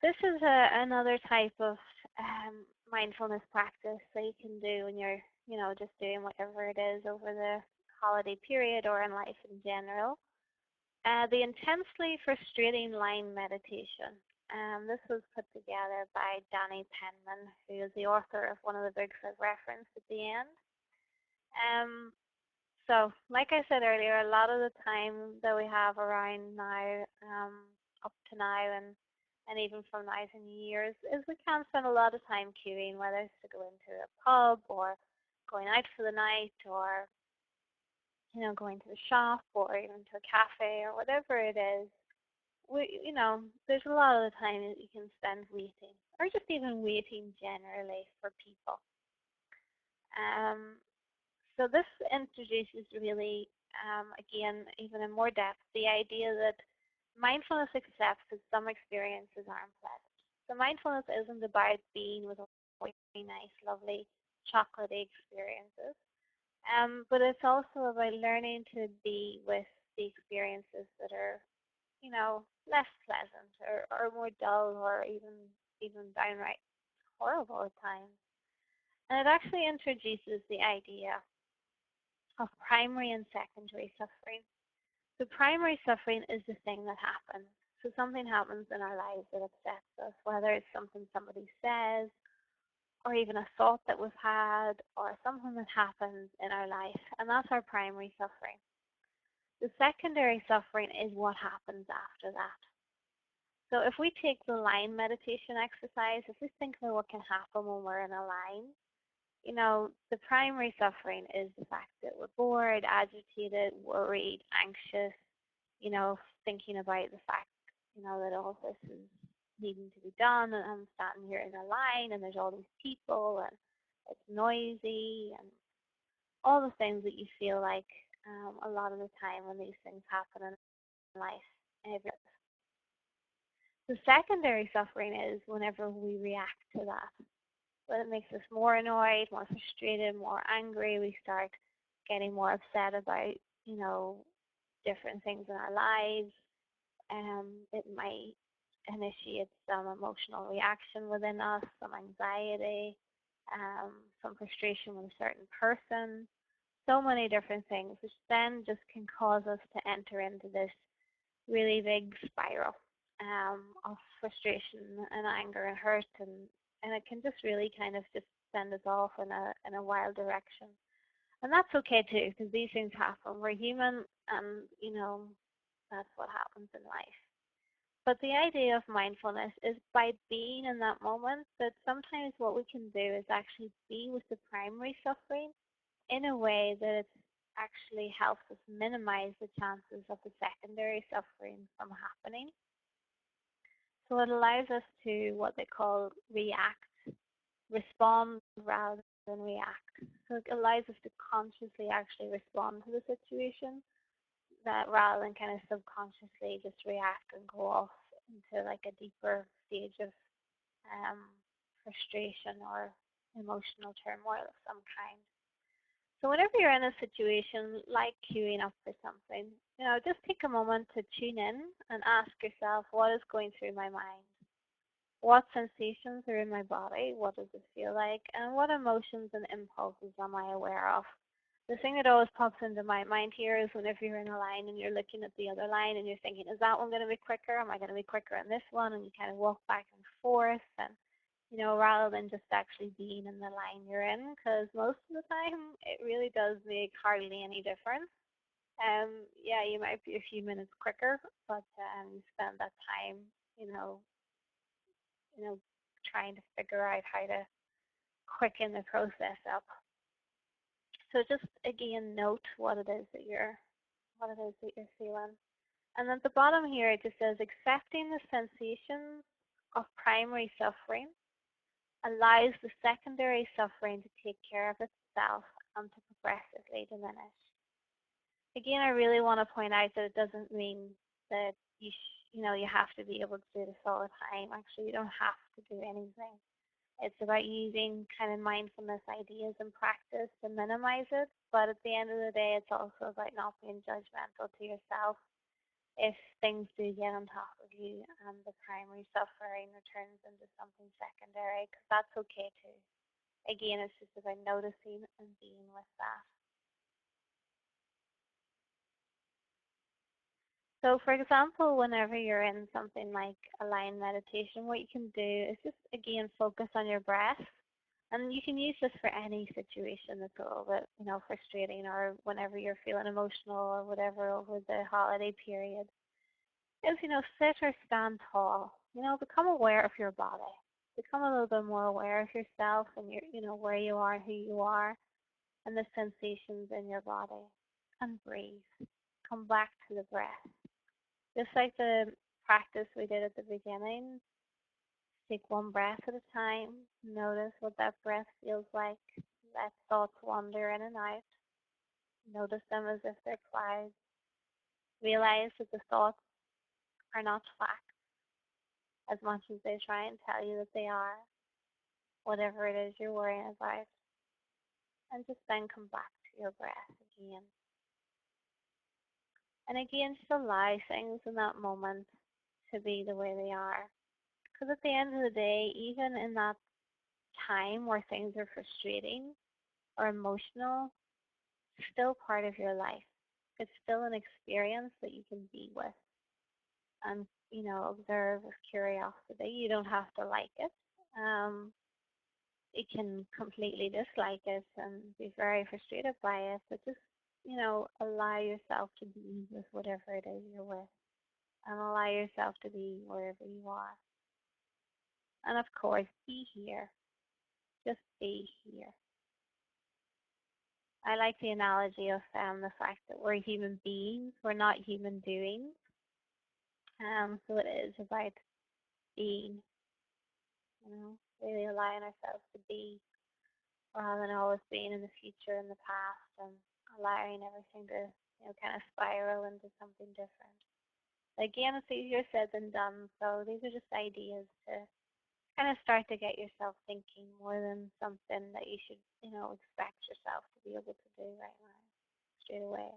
This is another type of mindfulness practice that you can do when you're, just doing whatever it is over the holiday period or in life in general. The intensely frustrating line meditation. This was put together by Danny Penman, who is the author of one of the books I've referenced at the end. Um, so, like I said earlier, a lot of the time that we have around now, up to now, and even from now to New Year's, is we can spend a lot of time queuing, whether it's to go into a pub or going out for the night or going to the shop or even to a cafe or whatever it is. There's a lot of the time that you can spend waiting or just even waiting generally for people. Um, so this introduces really, again, even in more depth, the idea that mindfulness accepts that some experiences are unpleasant. So mindfulness isn't about being with really nice, lovely, chocolatey experiences, but it's also about learning to be with the experiences that are, less pleasant or more dull or even downright horrible at times. And it actually introduces the idea of primary and secondary suffering. So primary suffering is the thing that happens. So something happens in our lives that upsets us, whether it's something somebody says, or even a thought that we've had, or something that happens in our life, and that's our primary suffering. The secondary suffering is what happens after that. So if we take the line meditation exercise, if we think about what can happen when we're in a line, the primary suffering is the fact that we're bored, agitated, worried, anxious, thinking about the fact, that all this is needing to be done and I'm standing here in a line and there's all these people and it's noisy and all the things that you feel like a lot of the time when these things happen in life. The secondary suffering is whenever we react to that. But it makes us more annoyed, more frustrated, more angry. We start getting more upset about, different things in our lives. It might initiate some emotional reaction within us, some anxiety, some frustration with a certain person. So many different things, which then just can cause us to enter into this really big spiral of frustration and anger and hurt, and it can just really kind of just send us off in a wild direction. And that's okay too, because these things happen. We're human, and that's what happens in life. But the idea of mindfulness is by being in that moment, that sometimes what we can do is actually be with the primary suffering in a way that it actually helps us minimize the chances of the secondary suffering from happening. So it allows us to what they call react, respond rather than react. So it allows us to consciously actually respond to the situation that rather than kind of subconsciously just react and go off into like a deeper stage of um, frustration or emotional turmoil of some kind. So whenever you're in a situation like queuing up for something, just take a moment to tune in and ask yourself, what is going through my mind? What sensations are in my body? What does it feel like? And what emotions and impulses am I aware of? The thing that always pops into my mind here is whenever you're in a line and you're looking at the other line and you're thinking, is that one going to be quicker? Am I going to be quicker on this one? And you kind of walk back and forth and, rather than just actually being in the line you're in, because most of the time it really does make hardly any difference. Yeah, you might be a few minutes quicker, but you spend that time, you know, you know, trying to figure out how to quicken the process up. So just again note what it is that you're feeling. And at the bottom here it just says accepting the sensations of primary suffering allows the secondary suffering to take care of itself and to progressively diminish. Again, I really want to point out that it doesn't mean that you have to be able to do this all the time. Actually, you don't have to do anything. It's about using kind of mindfulness ideas and practice to minimize it. But at the end of the day, it's also about not being judgmental to yourself if things do get on top of you and the primary suffering returns into something secondary, because that's okay too. Again, it's just about noticing and being with that. So, for example, whenever you're in something like a line meditation, what you can do is just, again, focus on your breath. And you can use this for any situation that's a little bit, frustrating, or whenever you're feeling emotional or whatever over the holiday period. Is, sit or stand tall. Become aware of your body. Become a little bit more aware of yourself and where you are and who you are and the sensations in your body. And breathe. Come back to the breath. Just like the practice we did at the beginning, take one breath at a time. Notice what that breath feels like. Let thoughts wander in and out. Notice them as if they're clouds. Realize that the thoughts are not facts as much as they try and tell you that they are, whatever it is you're worrying about. And just then come back to your breath again. And again, just allow things in that moment to be the way they are. Because at the end of the day, even in that time where things are frustrating or emotional, it's still part of your life. It's still an experience that you can be with and, observe with curiosity. You don't have to like it. You can completely dislike it and be very frustrated by it, but just, allow yourself to be with whatever it is you're with and allow yourself to be wherever you are. And of course, be here. Just be here. I like the analogy of the fact that we're human beings, we're not human doings. So it is about being, really allowing ourselves to be rather than always being in the future and the past and allowing everything to, kind of spiral into something different. Again, it's easier said than done, so these are just ideas to kind of start to get yourself thinking more than something that you should, expect yourself to be able to do right now, straight away.